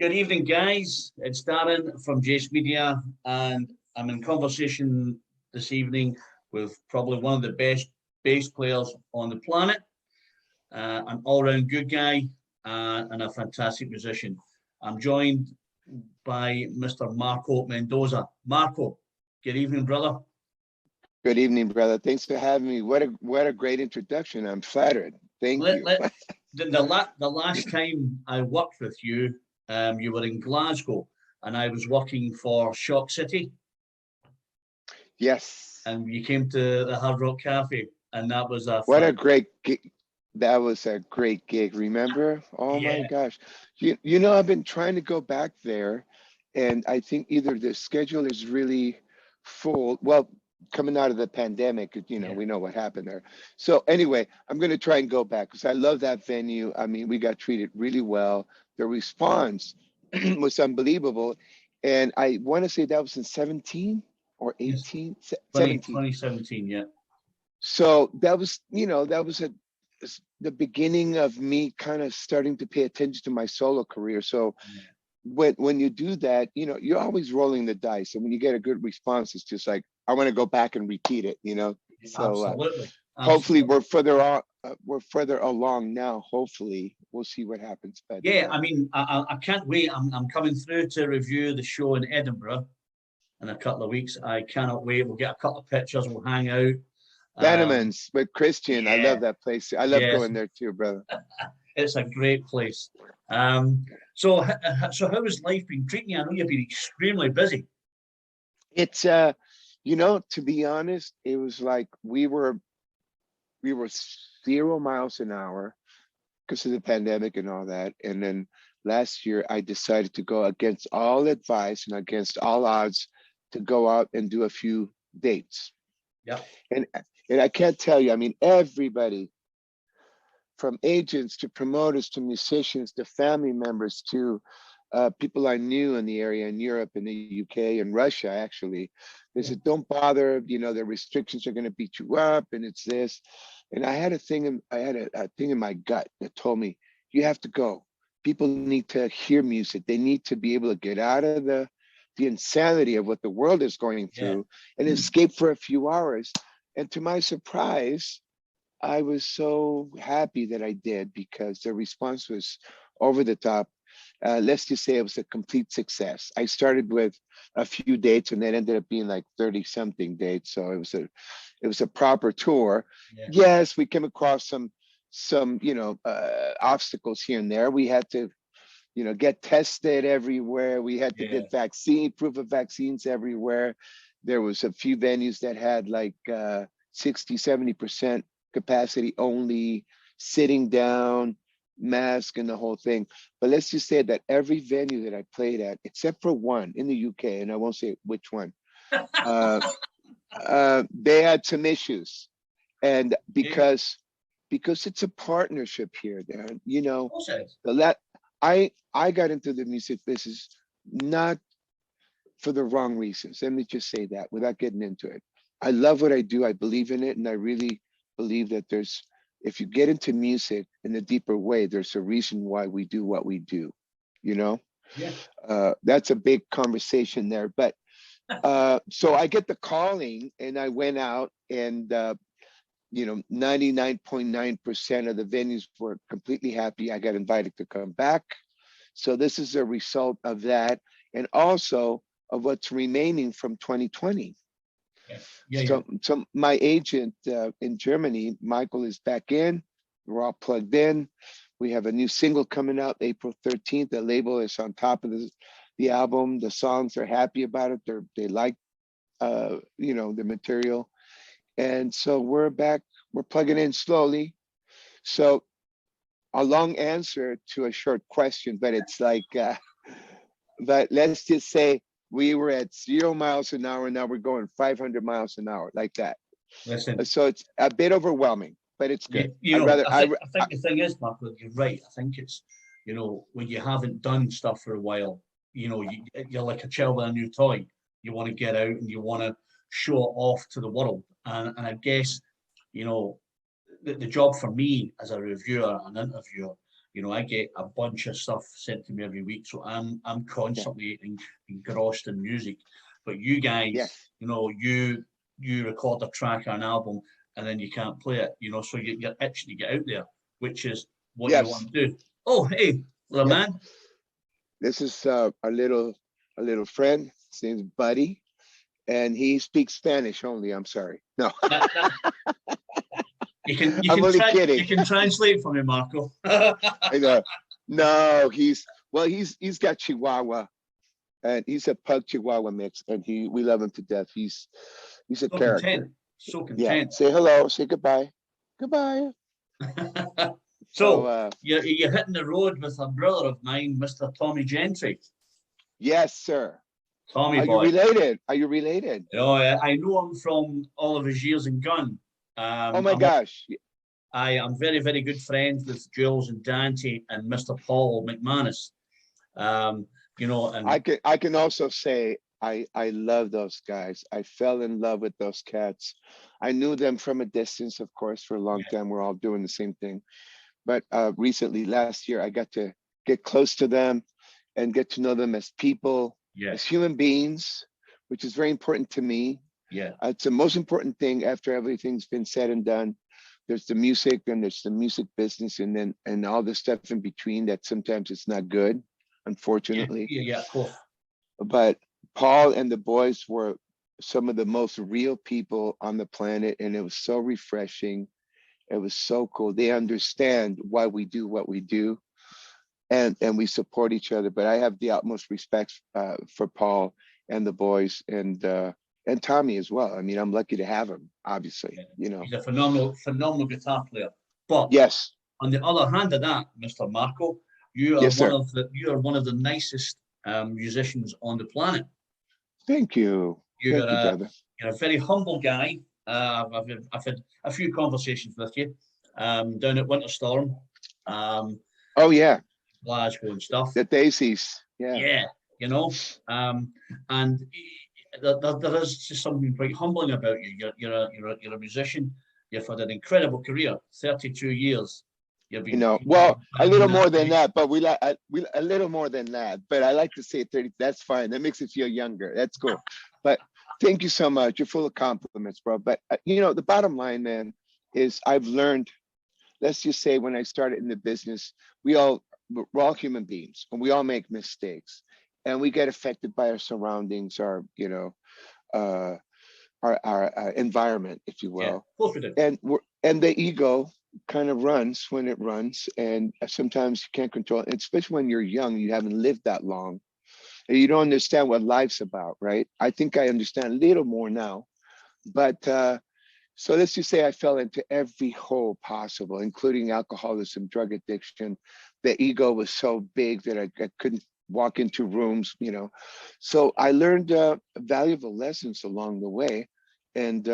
Good evening, guys. It's Darren from Jace Media, and I'm in conversation this evening with probably one of the best bass players on the planet, an all-round good guy, and a fantastic musician. I'm joined by Mr. Marco Mendoza. Marco, good evening, brother. Good evening, brother. Thanks for having me. What a great introduction. I'm flattered. Thank you. The last time I worked with you, you were in Glasgow, and I was working for Shock City. Yes. And you came to the Hard Rock Cafe, and that was a great gig. That was a great gig. Remember? Oh my gosh. You know, I've been trying to go back there, and I think either the schedule is really full. Well, coming out of the pandemic, we know what happened there. So anyway, I'm going to try and go back because I love that venue. I mean, we got treated really well. The response was unbelievable. And I want to say that was in 17 or 18? Yes. 17. 2017, yeah. So that was, the beginning of me kind of starting to pay attention to my solo career. So when you do that, you're always rolling the dice. And when you get a good response, it's just like, I want to go back and repeat it, So Absolutely. Hopefully we're further along now. Hopefully we'll see what happens. But I mean, I can't wait. I'm coming through to review the show in Edinburgh in a couple of weeks. I cannot wait. We'll get a couple of pictures. We'll hang out. Bannerman's with Christian. I love that place. I love going there too, brother. It's a great place. So how has life been treating you? I know you've been extremely busy. It's to be honest, it was like we were 0 miles an hour because of the pandemic and all that. And then last year I decided to go against all advice and against all odds to go out and do a few dates. Yeah. And I can't tell you, I mean, everybody from agents to promoters to musicians to family members to people I knew in the area in Europe, in the UK, and Russia, actually, they said, don't bother, the restrictions are going to beat you up and it's this. And I had a thing in my gut that told me, you have to go. People need to hear music. They need to be able to get out of the insanity of what the world is going through and escape for a few hours. And to my surprise, I was so happy that I did because the response was over the top. Let's just say it was a complete success. I started with a few dates and then ended up being like 30 something dates. So it was a proper tour. Yeah. Yes, we came across some obstacles here and there. We had to, get tested everywhere. We had to get proof of vaccines everywhere. There was a few venues that had like 60, 70% capacity only, sitting down, mask and the whole thing. But let's just say that every venue that I played at, except for one in the UK, and I won't say which one, they had some issues. And because it's a partnership here, Darren, I got into the music business not for the wrong reasons. Let me just say that without getting into it. I love what I do. I believe in it. And I really believe that if you get into music in a deeper way, there's a reason why we do what we do, That's a big conversation there. But so I get the calling and I went out and, 99.9% of the venues were completely happy. I got invited to come back. So this is a result of that. And also of what's remaining from 2020. So my agent in Germany, Michael, is back in. We're all plugged in. We have a new single coming out April 13th. The label is on top of the album. The songs are happy about it. They like, the material. And so we're back. We're plugging in slowly. So a long answer to a short question, but it's like, but let's just say, we were at 0 miles an hour, and now we're going 500 miles an hour, like that. Listen, so it's a bit overwhelming, but it's good. I think the thing is, Marco, you're right. I think it's, when you haven't done stuff for a while, you're like a child with a new toy. You want to get out and you want to show it off to the world. And I guess, the job for me as a reviewer and interviewer You know, I get a bunch of stuff sent to me every week, so I'm constantly engrossed in music. But you guys, Yes. you know, you record a track or an album, and then you can't play it. You know, so you're itching to get out there, which is what you Yes. want to do. Oh, hey, little Yep. man. This is a little friend. His name's Buddy, and he speaks Spanish only. I'm sorry. No, That I'm only kidding. you can translate for me, Marco. I know. No, he's got Chihuahua, and he's a pug Chihuahua mix, and we love him to death. He's a So character. content, so Yeah. content. Say hello. Say goodbye. Goodbye. So You're hitting the road with a brother of mine, Mr. Tommy Gentry. yes, sir. Tommy Are you boy. related? Are you related? You know, I know him from all of his years in Gun. Oh my gosh. I am very, very good friends with Jules and Dante and Mr. Paul McManus. You know, and I can also say I love those guys. I fell in love with those cats. I knew them from a distance, of course, for a long time. We're all doing the same thing. But recently, last year, I got to get close to them and get to know them as people, as human beings, which is very important to me. Yeah. It's the most important thing after everything's been said and done. There's the music and there's the music business and all the stuff in between that sometimes it's not good, unfortunately. Yeah, of course. But Paul and the boys were some of the most real people on the planet, and it was so refreshing. It was so cool. They understand why we do what we do, and we support each other. But I have the utmost respect for Paul and the boys, and Tommy as well. I mean, I'm lucky to have him. Obviously, you know. He's a phenomenal guitar player. But yes, on the other hand of that, Mr. Marco, you are yes, sir. one of the nicest musicians on the planet. Thank you. Thank you, brother. You're a very humble guy. I've had a few conversations with you down at Winterstorm. Oh yeah, Glasgow and stuff. the Daisies. Yeah. Yeah, you know, and there is just something quite humbling about you. You're a musician. You've had an incredible career, 32 years. You know, well, a little more than that, but we a little more than that. But I like to say 30. That's fine. That makes it feel younger. That's cool. But thank you so much. You're full of compliments, bro. But you know, the bottom line, man, is I've learned. Let's just say when I started in the business, we're all human beings, and we all make mistakes, and we get affected by our surroundings, our you know, our environment, if you will. Yeah, of course we do. And the ego kind of runs when it runs, and sometimes you can't control it, especially when you're young. You haven't lived that long, and you don't understand what life's about, right? I think I understand a little more now, but so let's just say I fell into every hole possible, including alcoholism, drug addiction. The ego was so big that I couldn't walk into rooms, you know. So I learned valuable lessons along the way, and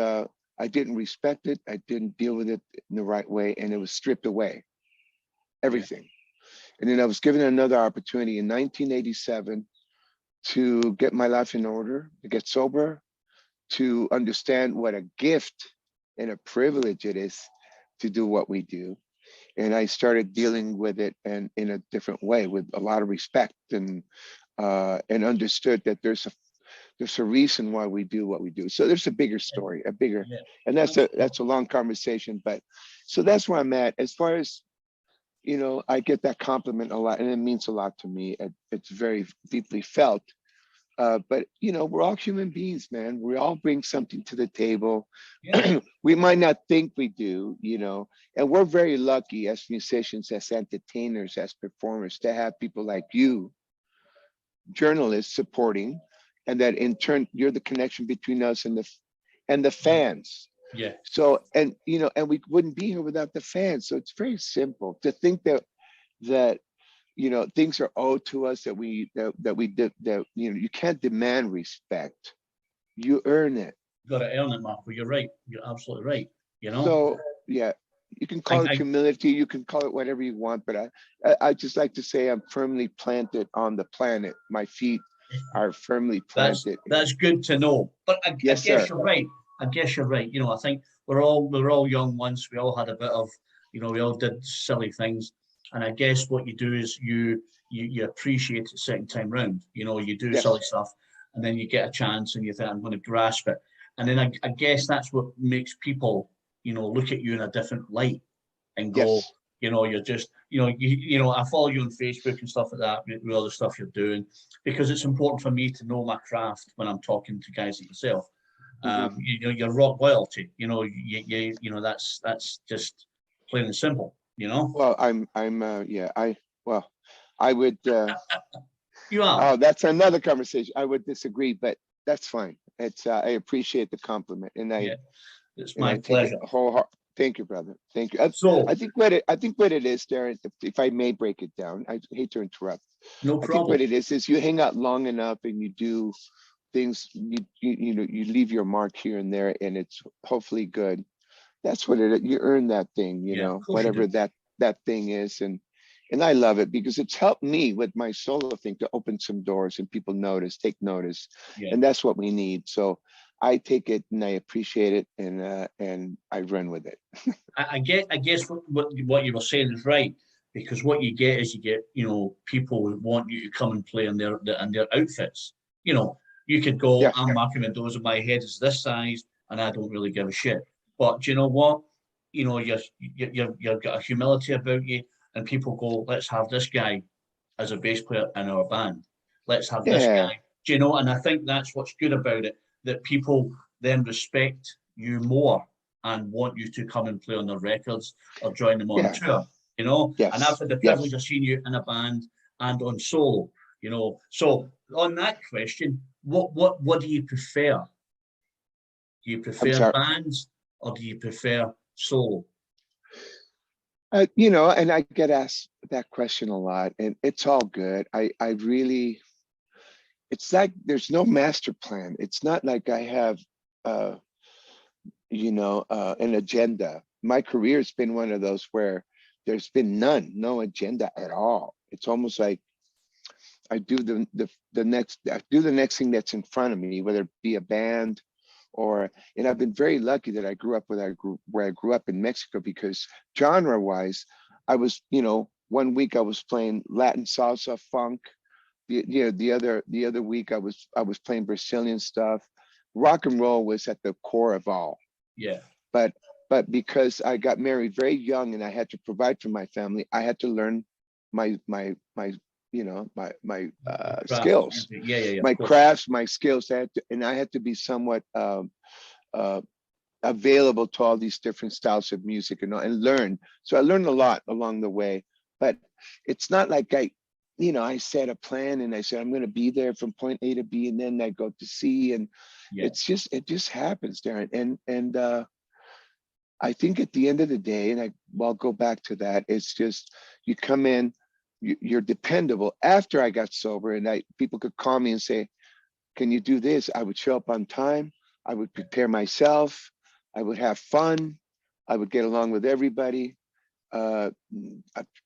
I didn't respect it. I didn't deal with it in the right way, and it was stripped away, everything. And then I was given another opportunity in 1987 to get my life in order, to get sober, to understand what a gift and a privilege it is to do what we do. And I started dealing with it and in a different way, with a lot of respect, and understood that there's a reason why we do what we do. So there's a bigger story, and that's a long conversation. But so that's where I'm at. As far as, you know, I get that compliment a lot, and it means a lot to me. It's very deeply felt. But you know, we're all human beings, man. We all bring something to the table. Yeah. We might not think we do, you know, and we're very lucky as musicians, as entertainers, as performers, to have people like you, journalists, supporting, and that in turn you're the connection between us and the fans. Yeah. So, and you know, and we wouldn't be here without the fans. So it's very simple to think that you know, things are owed to us, that we did, that you know, you can't demand respect, you earn it. You got to earn it, Marco. You're right. You're absolutely right. You know. So yeah, you can call it humility, you can call it whatever you want, but I just like to say I'm firmly planted on the planet. My feet are firmly planted. That's good to know. But I guess you're right. I guess you're right. You know, I think we're all young once. We all had a bit of, you know, we all did silly things. And I guess what you do is you appreciate it second time round. You know, you do silly Yes. stuff, and then you get a chance, and you think I'm going to grasp it. And then I guess that's what makes people, you know, look at you in a different light and go, Yes. you know, you're just, you know, I follow you on Facebook and stuff like that with all the stuff you're doing because it's important for me to know my craft when I'm talking to guys like yourself. Mhm. You know, your rock loyalty. You know, you know that's just plain and simple. You know, Well, yeah, well, I would, you are. oh, that's another conversation. I would disagree, but that's fine. I appreciate the compliment, Yeah, it's and my I take it pleasure. whole heart. Thank you, brother. Thank you. So, I think what it is, Darren, if I may break it down, I hate to interrupt. no I think what problem. it is you hang out long enough and you do things, you know, you leave your mark here and there, and it's hopefully good. That's what it is. You earn that thing, you Yeah, of know, course you whatever do. that thing is, and I love it because it's helped me with my solo thing to open some doors and people take notice, Yeah, and that's what we need. So I take it and I appreciate it, and I run with it. I guess what you were saying is right because what you get is you get people who want you to come and play in their outfits. You know, you could go, Yes, I'm Marco Mendoza, my head is this size, and I don't really give a shit. But do you know what? You know, you've got a humility about you, and people go, let's have this guy as a bass player in our band. Let's have this yeah, guy. Do you know? And I think that's what's good about it, that people then respect you more and want you to come and play on their records or join them on yeah, tour, you know? And I've yes, had the privilege yes. of seeing you in a band and on solo, you know. So on that question, what do you prefer? Do you I'm prefer sorry. bands or do you prefer solo? You know, and I get asked that question a lot, and it's all good. I really, it's like there's no master plan. It's not like I have, uh, an agenda. My career's been one of those where there's been no agenda at all. It's almost like I do the next thing that's in front of me, whether it be a band and I've been very lucky that I grew up where I grew up in Mexico because genre wise, I was, one week I was playing Latin salsa funk. The other week I was playing Brazilian stuff. Rock and roll was at the core of all. Yeah, But because I got married very young and I had to provide for my family, I had to learn my craft. skills, Yeah, of my course. crafts, my skills. And I had to be somewhat uh, available to all these different styles of music and learn. So I learned a lot along the way. But it's not like I set a plan and I said I'm going to be there from point A to B, and then I go to C, and Yeah, it just happens, Darren. And I think at the end of the day, and I'll go back to that, it's just you come in, you're dependable. After I got sober and people could call me and say, can you do this? I would show up on time. I would prepare myself. I would have fun. I would get along with everybody. Uh,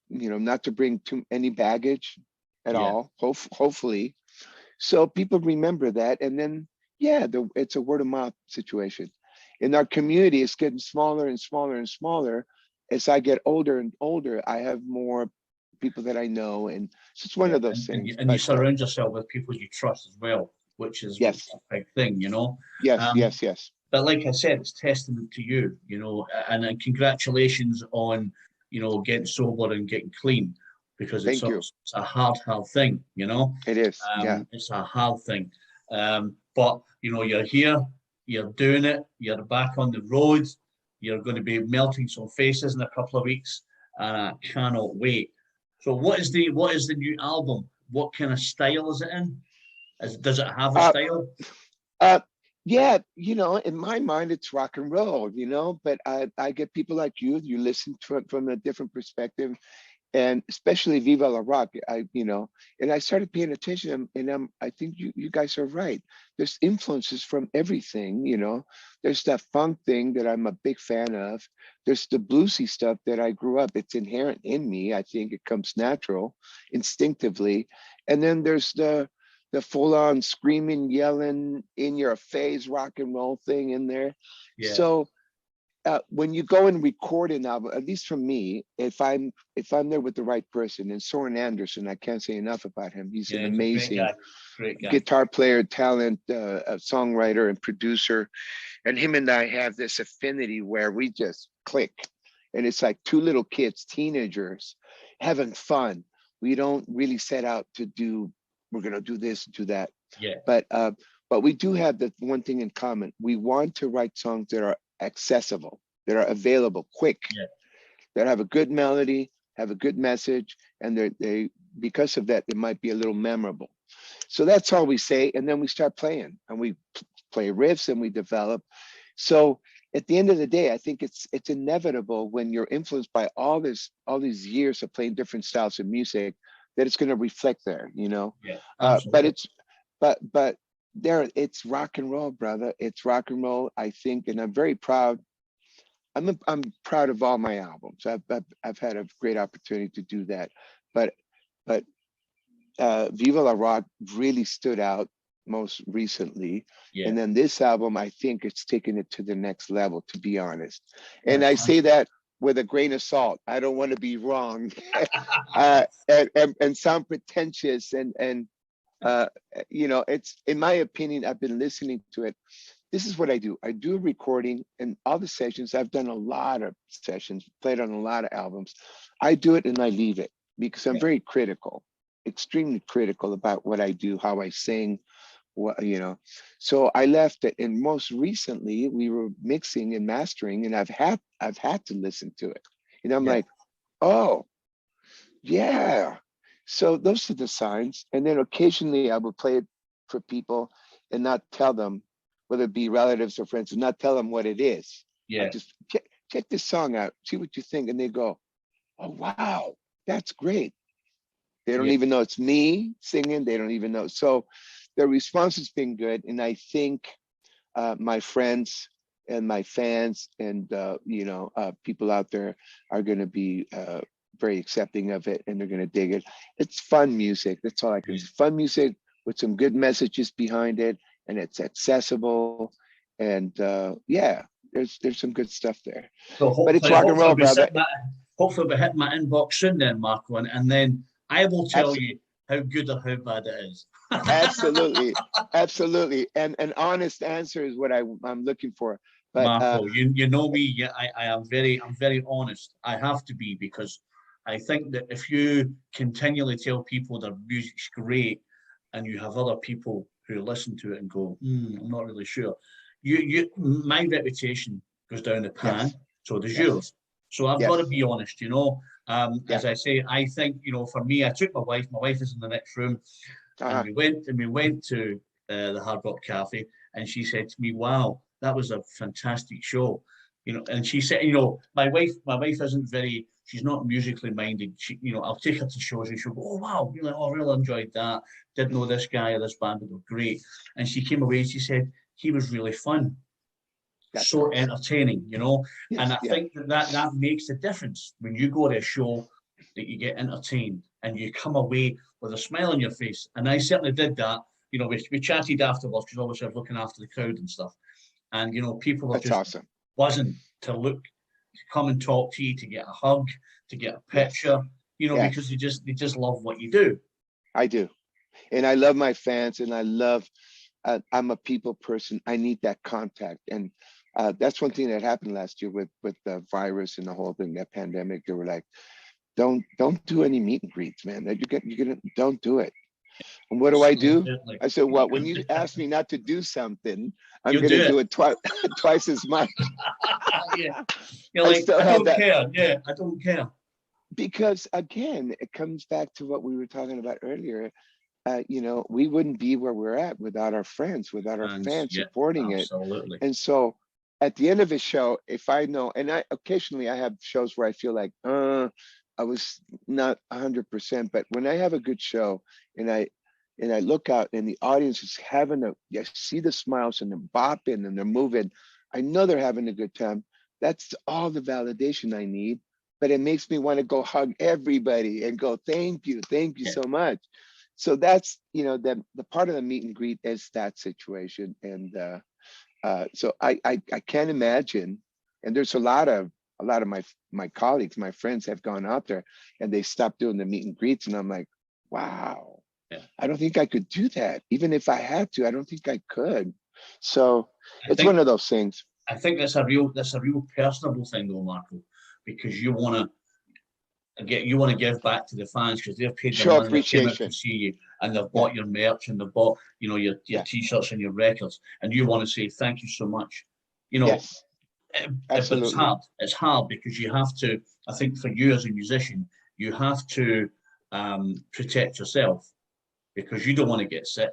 not to bring any baggage at yeah, all, hopefully. So people remember that. And then, yeah, it's a word of mouth situation. In our community, it's getting smaller and smaller and smaller. As I get older and older, I have more people that I know. And so it's one yeah. of those And things. you But surround yourself with people you trust as well, which is yes, a big thing, you know. yes, Um, yes, yes. but like I said, it's testament to you, you know, and congratulations on, getting sober and getting clean because Thank you. it's a hard thing, you know. It is. Yeah. It's a hard thing. But you're here, you're doing it, you're back on the road, you're going to be melting some faces in a couple of weeks, and I cannot wait. So what is the new album? What kind of style is it in? Does it have a Uh, style? uh, yeah, in my mind, it's rock and roll, but I get people like you listen to it from a different perspective, and especially Viva La Rock. And I started paying attention, and I think you guys are right. There's influences from everything. There's that funk thing that I'm a big fan of. There's the bluesy stuff that I grew up. It's inherent in me. I think it comes natural, instinctively. And then there's the full on screaming, yelling in your face rock and roll thing in there. Yeah, So when you go and record an album, at least for me, if I'm there with the right person, and Soren Anderson, I can't say enough about him. He's an Yeah, he's a amazing great guy. guitar player, talent, a songwriter, and producer. And him and I have this affinity where we just click, and it's like two little kids, teenagers, having fun. We don't really set out to do. We're gonna do this, do that. Yeah, But we do have the one thing in common. We want to write songs that are accessible, that are available, quick, yeah, that have a good melody, have a good message, and they because of that, they might be a little memorable. So that's all we say, and then we start playing, and we play riffs, and we develop. So at the end of the day, I think it's inevitable when you're influenced by all these years of playing different styles of music that it's going to reflect there, you know. yeah, But absolutely. but there, it's rock and roll, brother. It's rock and roll. I think, and I'm very proud. I'm proud of all my albums. I've had a great opportunity to do that, but but Viva La Rock really stood out most recently. Yeah, And then this album, I think it's taken it to the next level, to be honest. And that's I say fantastic. that with a grain of salt. I don't want to be wrong and sound pretentious. And uh, you know, it's, in my opinion, I've been listening to it. This is what I do. I do a recording, and all the sessions, I've done a lot of sessions, played on a lot of albums. I do it and I leave it because I'm Yeah, very critical, extremely critical about what I do, how I sing, what, you know. So I left it, and most recently we were mixing and mastering, and I've had to listen to it, and I'm yeah, like, oh yeah. So those are the signs, and then occasionally I would play it for people and not tell them, whether it be relatives or friends, and not tell them what it is. I yeah, just check this song out, see what you think, and they go, oh wow, that's great. They don't yeah, even know it's me singing. They don't even know. So the response has been good. And I think my friends and my fans and, people out there are going to be very accepting of it, and they're going to dig it. It's fun music. That's all I can yeah. say. Fun music with some good messages behind it, and it's accessible. And yeah, there's some good stuff there. So But it's hopefully, rock and roll, brother. hopefully we'll hit my inbox soon then, Marco, and then I will tell Abs- you how good or how bad it is. Absolutely, absolutely. And an honest answer is what I'm looking for. But Marco, you know me. Yeah, I'm very honest. I have to be because I think that if you continually tell people their music's great, and you have other people who listen to it and go, I'm not really sure, my reputation goes down the pan. yes, So does yes, yours. So I've got to yes, be honest. yeah. As I say, I think for me, I took my wife. My wife is in the next room, and Uh-huh. we went to the Hard Rock Cafe, and she said to me, "Wow, that was a fantastic show." And she said, my wife isn't very, she's not musically minded. I'll take her to shows and she'll go, "Oh wow, I really enjoyed that. Didn't know this guy or this band, but they're great." And she came away and she said he was really fun, That's so awesome. entertaining. And Yes, I yeah, think that makes a difference when you go to a show, that you get entertained and you come away with a smile on your face. And I certainly did that. We chatted afterwards because obviously I was looking after the crowd and stuff. And people were that's just awesome. buzzing to come and talk to you, to get a hug, to get a Yes, picture, because yes, they just love what you do. I do. And I love my fans, and I'm a people person. I need that contact. And that's one thing that happened last year with the virus and the whole thing, that pandemic. They were like, don't do any meet and greets, man. That you're gonna don't do it. And what do I So do? certainly. I said, well, when you ask me not to do something, I'm You'll gonna do it. do it twice twice as much. Yeah. You're I like, still I have don't that, care. Yeah, I don't care. because again, it comes back to what we were talking about earlier. We wouldn't be where we're at without our friends, without our And fans yeah, supporting it. absolutely. And so at the end of a show, if I know, and I occasionally I have shows where I feel like, I was not 100%, but when I have a good show, and I look out and the audience is having you see the smiles and they're bopping and they're moving, I know they're having a good time. That's all the validation I need. But it makes me want to go hug everybody and go, thank you Yeah. so much. So that's, the part of the meet and greet, is that situation. And so I can't imagine, And there's a lot of my colleagues, my friends have gone out there and they stopped doing the meet and greets. And I'm like, wow, Yeah. I don't think I could do that. Even if I had to, I don't think I could. So I it's think one of those things. I think that's a real personable thing though, Marco, because you want to give back to the fans because they've paid the Show money, they came out to appreciation. see you, and they've Yeah. bought your merch and they've bought your Yeah. t-shirts and your records, and you want to say thank you so much. Yes, But it's absolutely. hard. It's hard because you have to. I think for you as a musician, you have to protect yourself because you don't want to get sick.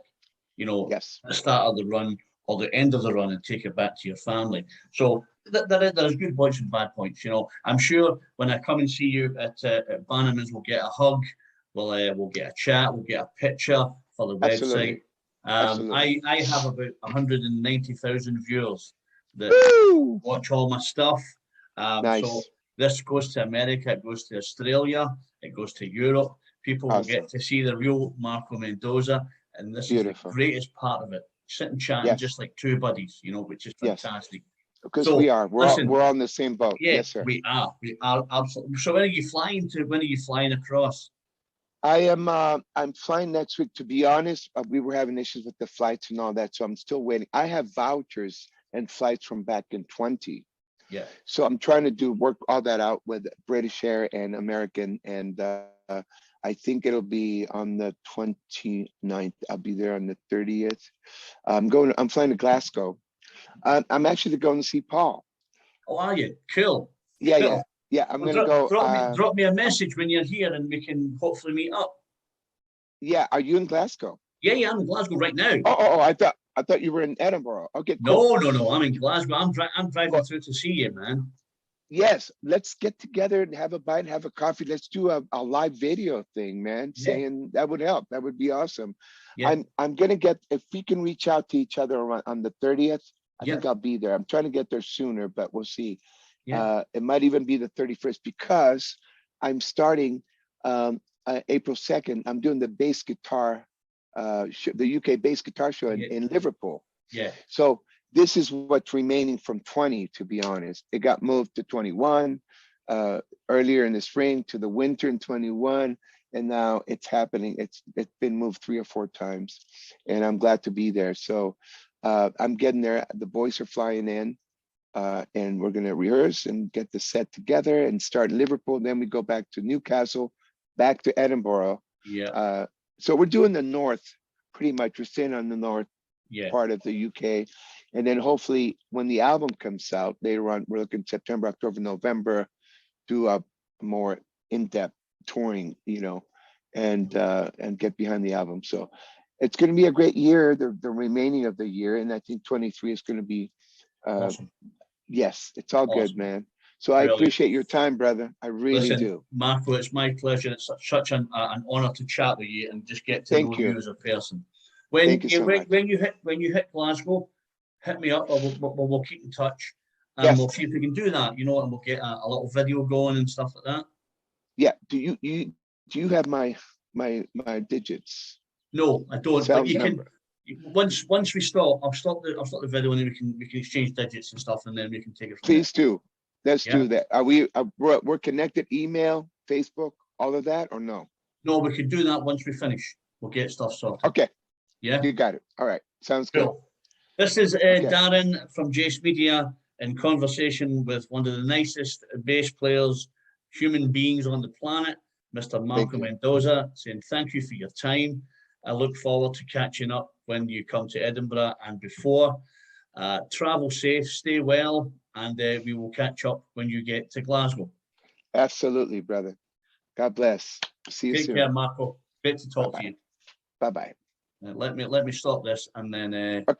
Yes. At the start of the run or the end of the run and take it back to your family. So there's good points and bad points. I'm sure when I come and see you at Bannerman's, we'll get a hug, we'll get a chat, we'll get a picture for the website. Absolutely. Absolutely. I have about 190,000 viewers that Woo! watch all my stuff. So Nice. this goes to America, it goes to Australia, it goes to Europe. People will get Awesome. to see the real Marco Mendoza, and this is the Beautiful. greatest part of it. Sitting chatting Yes. just like two buddies, which is Yes. fantastic. Because So we are. listen, We're all in the same boat. yeah, Yes, sir. we are absolutely. So when are you flying to? When are you flying across? I'm flying next week. To be honest, we were having issues with the flights and all that, so I'm still waiting. I have vouchers and flights from back in 20. Yeah, So I'm trying to work all that out with British Air and American, and I think it'll be on the 29th. I'll be there on the 30th. I'm flying to Glasgow. I'm actually going to see Paul. oh, are you? Cool, Yeah, cool. yeah, yeah. I'm Well, gonna go. drop me a message when you're here, and we can hopefully meet up. Yeah, are you in Glasgow? Yeah, I'm in Glasgow right now. Oh, I thought you were in Edinburgh. Okay, cool. No, I'm in Glasgow. I'm driving Well, through to see you, man. yes, let's get together and have a bite and have a coffee. Let's do a live video thing, man. Yeah, Saying that would help. That would be awesome. yeah, I'm gonna get, if we can reach out to each other on the 30th. I yeah, think I'll be there. I'm trying to get there sooner, but we'll see. yeah. It might even be the 31st because I'm starting April 2nd. I'm doing the bass guitar, the UK bass guitar show Yeah, in Liverpool. yeah, So this is what's remaining from 20, to be honest. It got moved to 21 earlier in the spring, to the winter in 21, and now it's happening. It's been moved 3 or 4 times, and I'm glad to be there. So I'm getting there. The boys are flying in, and we're gonna rehearse and get the set together and start in Liverpool. Then we go back to Newcastle, back to Edinburgh. yeah, So we're doing the north pretty much. We're staying on the north yeah. part of the UK. And then hopefully when the album comes out later on, we're looking September, October, November, do a more in-depth touring, and get behind the album. So it's going to be a great year, the remaining of the year. And I think 23 is going to be, Awesome, yes, it's all good, awesome, man. So I brilliant. appreciate your time, brother. I really Listen, do. Marco, it's my pleasure. It's such an honor to chat with you and just get to know Thank you you. as a person. Thank you so much. When you hit Glasgow, hit me up. We'll keep in touch, and Yes. we'll see if we can do that. And we'll get a little video going and stuff like that. Yeah. Do you have my digits? No, I don't. But Cell you can. number. Once we stop, I'll stop the video, and then we can exchange digits and stuff, and then we can take it from Please do. Let's there. Yeah. do that. We're connected, email, Facebook, all of that, or no? No, we can do that once we finish. We'll get stuff sorted. Okay. Yeah. You got it. All right. Sounds good. Cool. This is Okay. Darren from Jace Media in conversation with one of the nicest bass players, human beings on the planet, Mr. Marco you. Mendoza, saying thank you for your time. I look forward to catching up when you come to Edinburgh and before. Travel safe, stay well, and we will catch up when you get to Glasgow. Absolutely, brother. God bless. See you Take soon. care, Marco. Great to talk Bye-bye. to you. Bye-bye. Let me stop this and then. Okay.